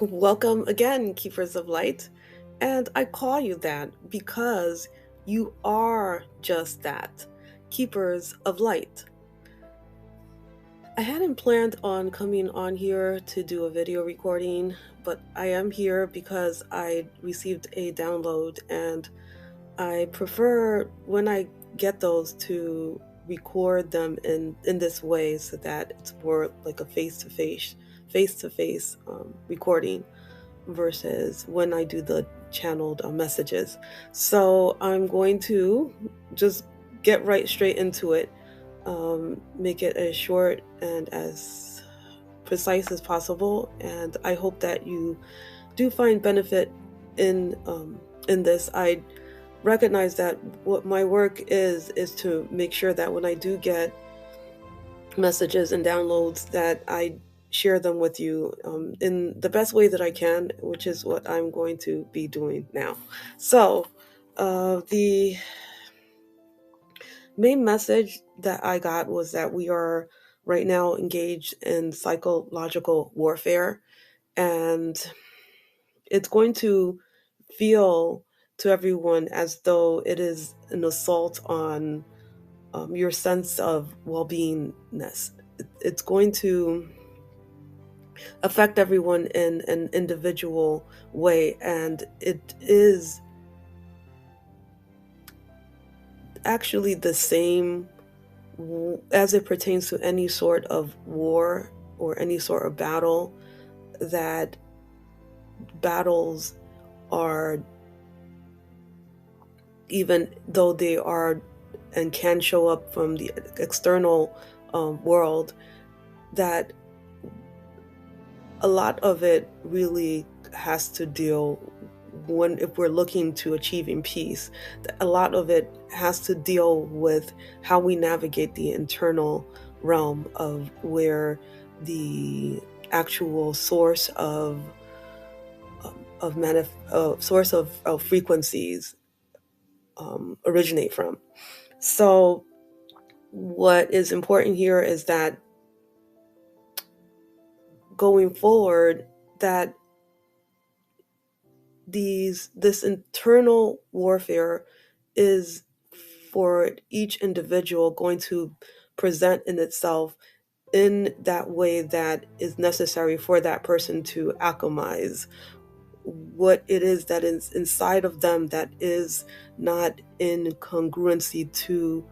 Welcome again, Keepers of Light. And I call you that because you are just that, Keepers of Light. I hadn't planned on coming on here to do a video recording, but I am here because I received a download and I prefer when I get those to record them in this way so that it's more like a face-to-face recording versus when I do the channeled messages. So I'm going to just get right straight into it, make it as short and as precise as possible, and I hope that you do find benefit in this. I recognize that what my work is to make sure that when I do get messages and downloads that I share them with you in the best way that I can, which is what I'm going to be doing now. So, the main message that I got was that we are right now engaged in psychological warfare, and it's going to feel to everyone as though it is an assault on your sense of well-beingness. It's going to affect everyone in an individual way, and it is actually the same as it pertains to any sort of war or any sort of battle, that battles are, even though they are and can show up from the external world, that a lot of it really has to deal, when if we're looking to achieving peace, a lot of it has to deal with how we navigate the internal realm of where the actual source of frequencies originate from. So what is important here is that going forward, that this internal warfare is, for each individual, going to present in itself in that way that is necessary for that person to alchemize what it is that is inside of them that is not in congruency to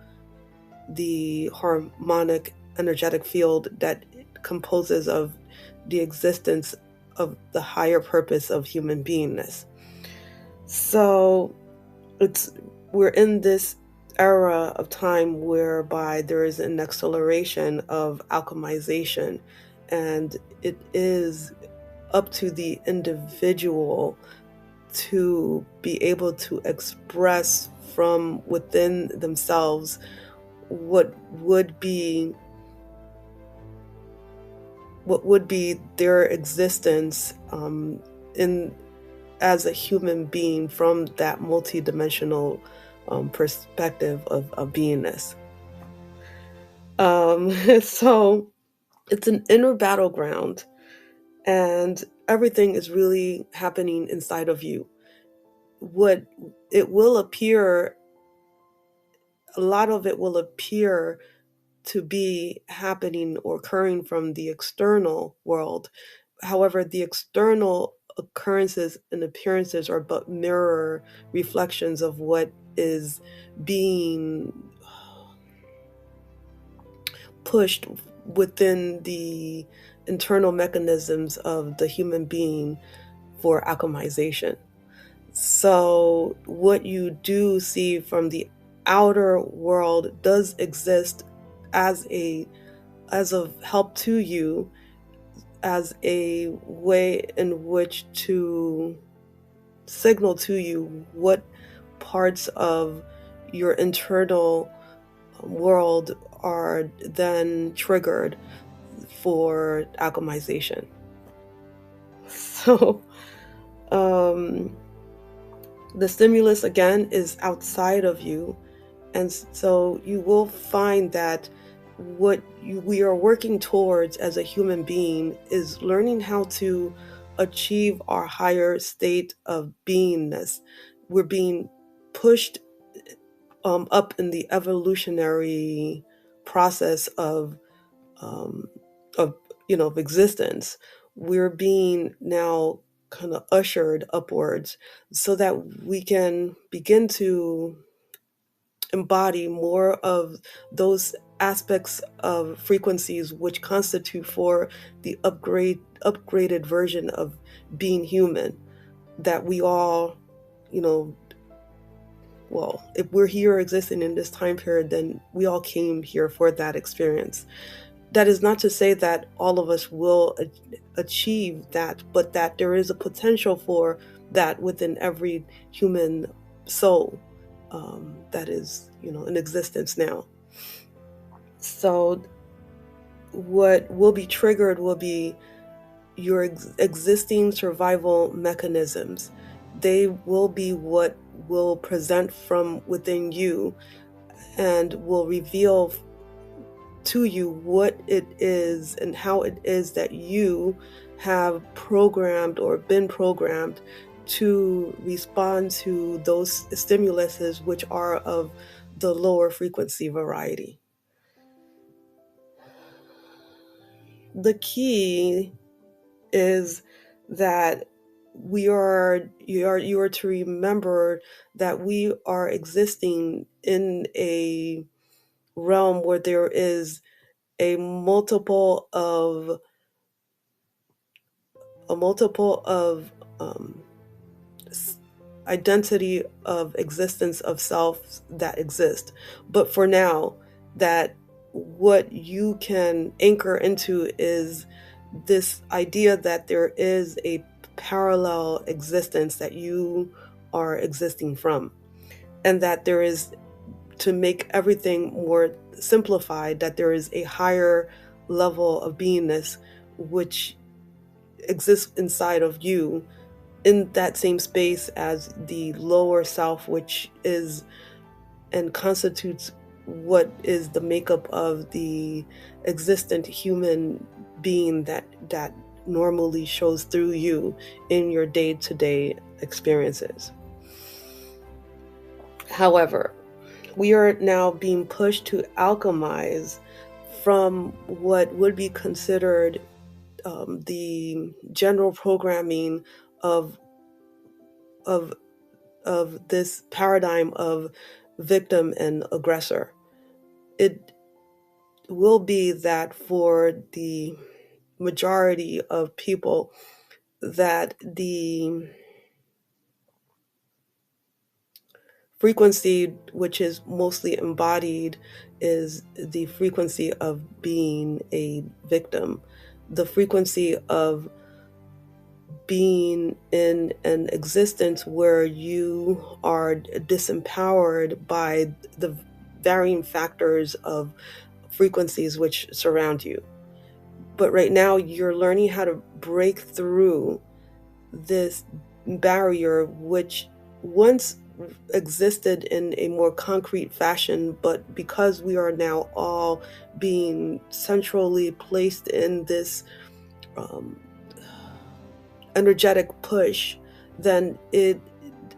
the harmonic energetic field that composes of the existence of the higher purpose of human beingness. So we're in this era of time whereby there is an acceleration of alchemization, and it is up to the individual to be able to express from within themselves what would be their existence in as a human being from that multidimensional perspective of beingness. So it's an inner battleground, and everything is really happening inside of you. What it will appear, a lot of it will appear to be happening or occurring from the external world. However, the external occurrences and appearances are but mirror reflections of what is being pushed within the internal mechanisms of the human being for alchemization. So what you do see from the outer world does exist as a help to you, as a way in which to signal to you what parts of your internal world are then triggered for alchemization. So the stimulus again is outside of you, and so you will find that what we are working towards as a human being is learning how to achieve our higher state of beingness. We're being pushed up in the evolutionary process um, of of existence. We're being now kind of ushered upwards so that we can begin to embody more of those aspects of frequencies which constitute for the upgraded version of being human, that we all, you know well, if we're here existing in this time period, then we all came here for that experience. That is not to say that all of us will achieve that, but that there is a potential for that within every human soul that is, in existence now. So, what will be triggered will be your existing survival mechanisms. They will be what will present from within you and will reveal to you what it is and how it is that you have programmed or been programmed to respond to those stimuluses which are of the lower frequency variety. The key is that you are to remember that we are existing in a realm where there is a multiple of um, identity of existence of self that exist. But for now, that what you can anchor into is this idea that there is a parallel existence that you are existing from, and that there is, to make everything more simplified, that there is a higher level of beingness which exists inside of you in that same space as the lower self, which is and constitutes what is the makeup of the existent human being that normally shows through you in your day-to-day experiences. However, we are now being pushed to alchemize from what would be considered the general programming of of of this paradigm of victim and aggressor. It will be that for the majority of people, that the frequency which is mostly embodied is the frequency of being a victim, the frequency of being in an existence where you are disempowered by the varying factors of frequencies which surround you. But right now, you're learning how to break through this barrier, which once existed in a more concrete fashion, but because we are now all being centrally placed in this um, energetic push, then it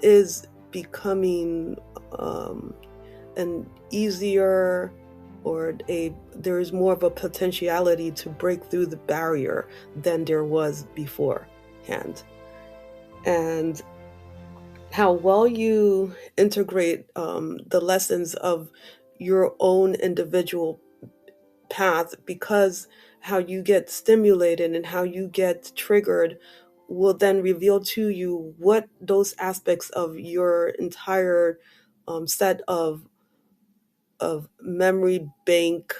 is becoming an easier, or there is more of a potentiality to break through the barrier than there was beforehand. And how well you integrate the lessons of your own individual path, because how you get stimulated and how you get triggered will then reveal to you what those aspects of your entire set of memory bank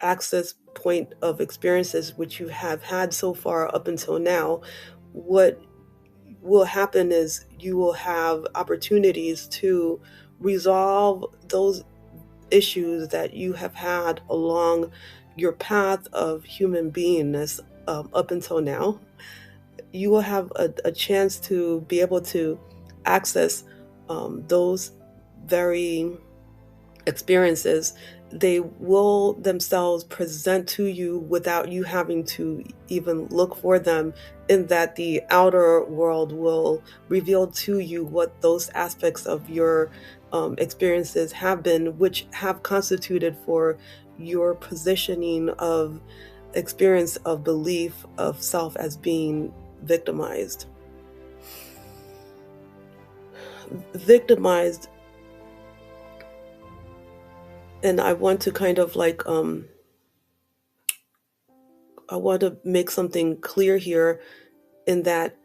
access point of experiences which you have had so far up until now. What will happen is you will have opportunities to resolve those issues that you have had along your path of human beingness up until now. You will have a chance to be able to access those very experiences they will themselves present to you without you having to even look for them, in that the outer world will reveal to you what those aspects of your experiences have been, which have constituted for your positioning of experience of belief of self as being victimized. Victimized, and I want to kind of like I want to make something clear here, in that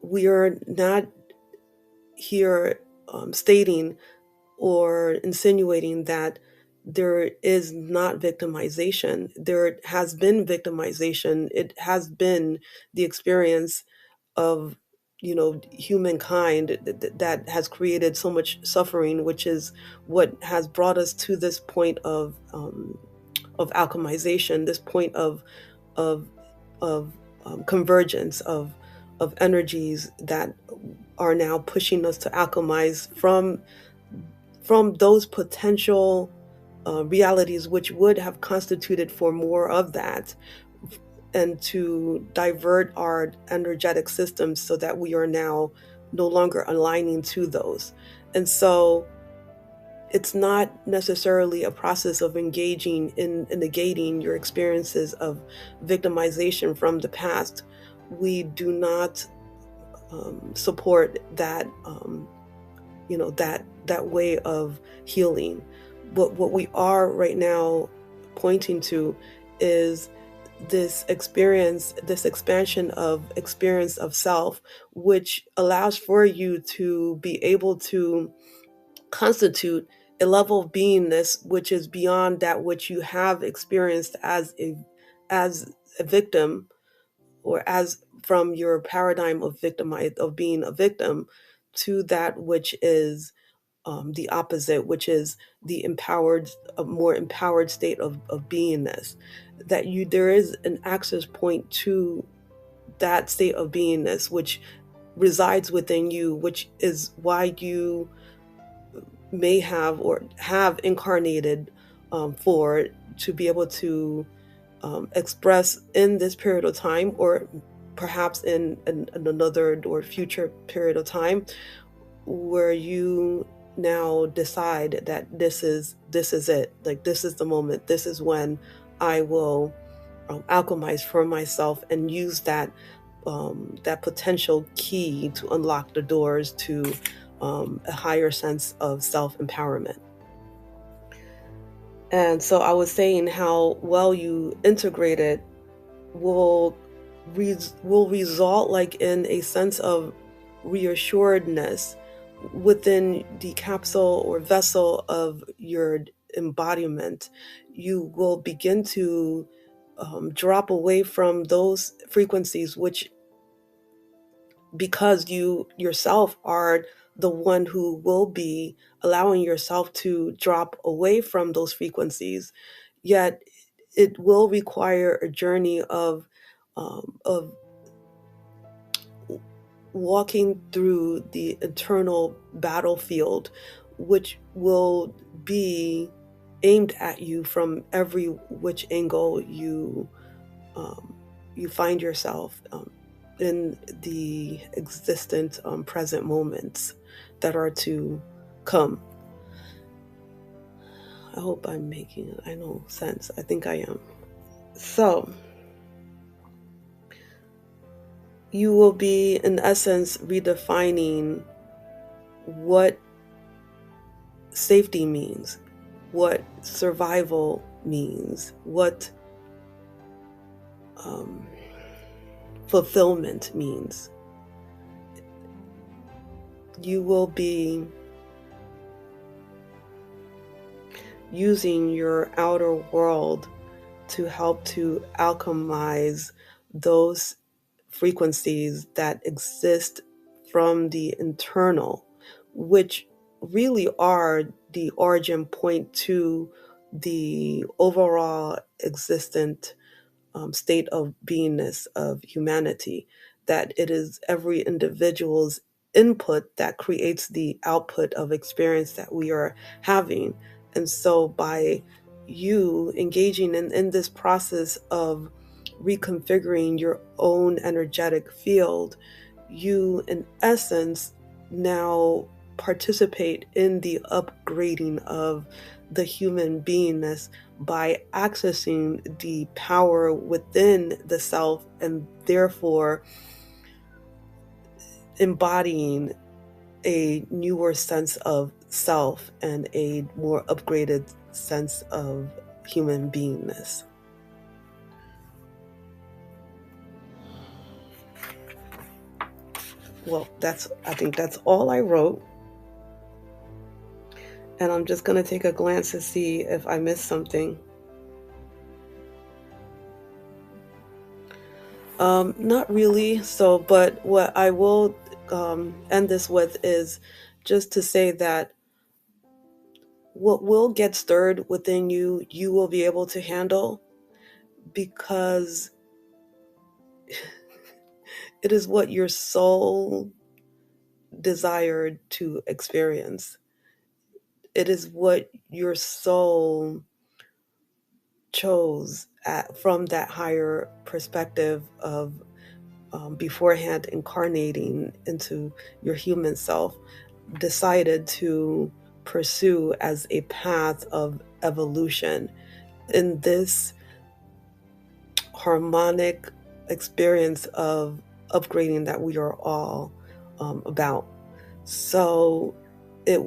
we are not here stating or insinuating that there is not victimization. There has been victimization. It has been the experience of, humankind that has created so much suffering, which is what has brought us to this point of alchemization, this point of convergence of energies that are now pushing us to alchemize from those potential realities which would have constituted for more of that, and to divert our energetic systems so that we are now no longer aligning to those. And so it's not necessarily a process of engaging in negating your experiences of victimization from the past. We do not support that, that way of healing. But what we are right now pointing to is this experience, this expansion of experience of self, which allows for you to be able to constitute a level of beingness which is beyond that which you have experienced as a victim, or as from your paradigm of of being a victim, to that which is the opposite, which is the empowered, a more empowered state of beingness. That there is an access point to that state of beingness which resides within you, which is why you may have or have incarnated for, to be able to express in this period of time, or perhaps in another or future period of time, where you now decide that this is it, like this is the moment, this is when I will alchemize for myself and use that potential key to unlock the doors to a higher sense of self-empowerment. And so I was saying how well you integrate it will will result like in a sense of reassuredness within the capsule or vessel of your embodiment. You will begin to drop away from those frequencies, which, because you yourself are the one who will be allowing yourself to drop away from those frequencies, yet it will require a journey of walking through the internal battlefield, which will be aimed at you from every which angle you find yourself in the existent present moments that are to come. I hope I'm making, I know, sense. I think I am. So you will be, in essence, redefining what safety means, what survival means, what fulfillment means. You will be using your outer world to help to alchemize those frequencies that exist from the internal, which really are the origin point to the overall existent state of beingness of humanity. That it is every individual's input that creates the output of experience that we are having. And so by you engaging in this process of reconfiguring your own energetic field, you in essence now participate in the upgrading of the human beingness by accessing the power within the self, and therefore embodying a newer sense of self and a more upgraded sense of human beingness. Well, I think that's all I wrote. And I'm just going to take a glance to see if I missed something. Not really. So, but what I will end this with is just to say that what will get stirred within you, you will be able to handle, because it is what your soul desired to experience. It is what your soul chose from that higher perspective of beforehand incarnating into your human self, decided to pursue as a path of evolution in this harmonic experience of upgrading that we are all about. So you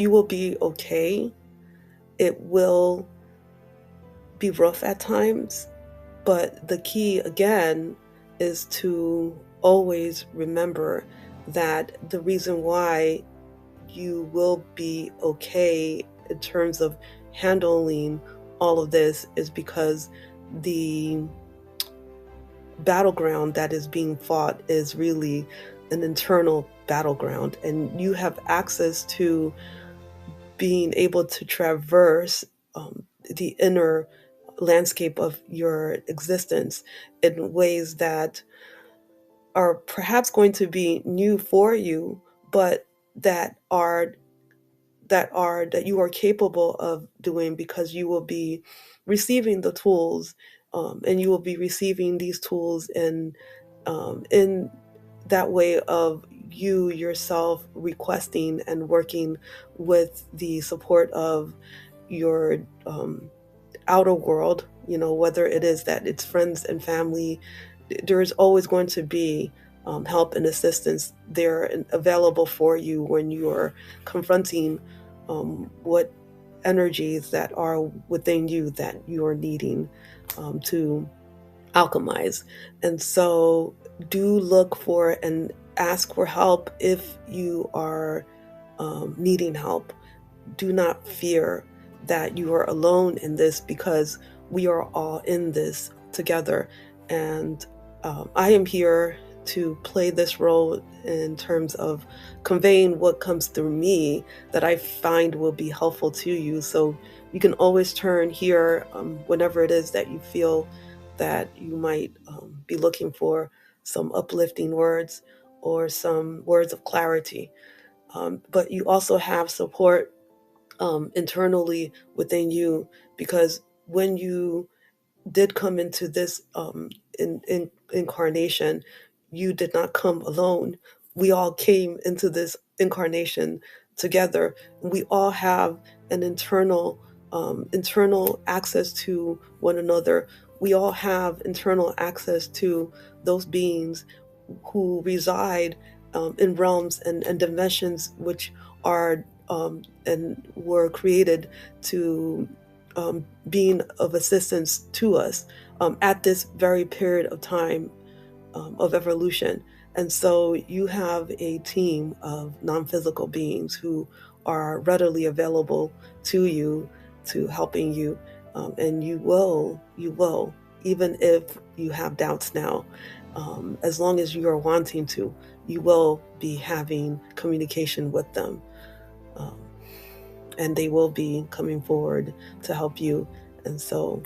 will be okay. It will be rough at times, but the key again is to always remember that the reason why you will be okay in terms of handling all of this is because the battleground that is being fought is really an internal battleground, and you have access to being able to traverse the inner landscape of your existence in ways that are perhaps going to be new for you, but that you are capable of doing, because you will be receiving the tools, and you will be receiving these tools in that way of you yourself requesting and working with the support of your outer world, whether it is that it's friends and family. There is always going to be help and assistance there and available for you when you are confronting what energies that are within you that you are needing to alchemize. And so do look for and ask for help if you are needing help. Do not fear that you are alone in this, because we are all in this together. And I am here to play this role in terms of conveying what comes through me that I find will be helpful to you. So you can always turn here whenever it is that you feel that you might be looking for some uplifting words or some words of clarity. But you also have support internally within you, because when you did come into this in incarnation, you did not come alone. We all came into this incarnation together. We all have an internal access to one another. We all have internal access to those beings who reside in realms and dimensions which are and were created to being of assistance to us at this very period of time of evolution. And so you have a team of non-physical beings who are readily available to you, to helping you, and you will, even if you have doubts now, as long as you are wanting to, you will be having communication with them. Um, and they will be coming forward to help you. And so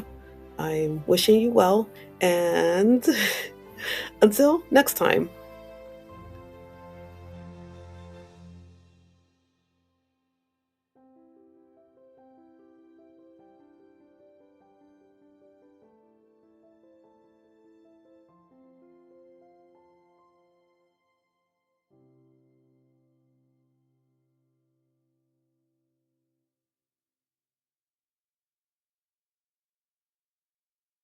I'm wishing you well, and until next time.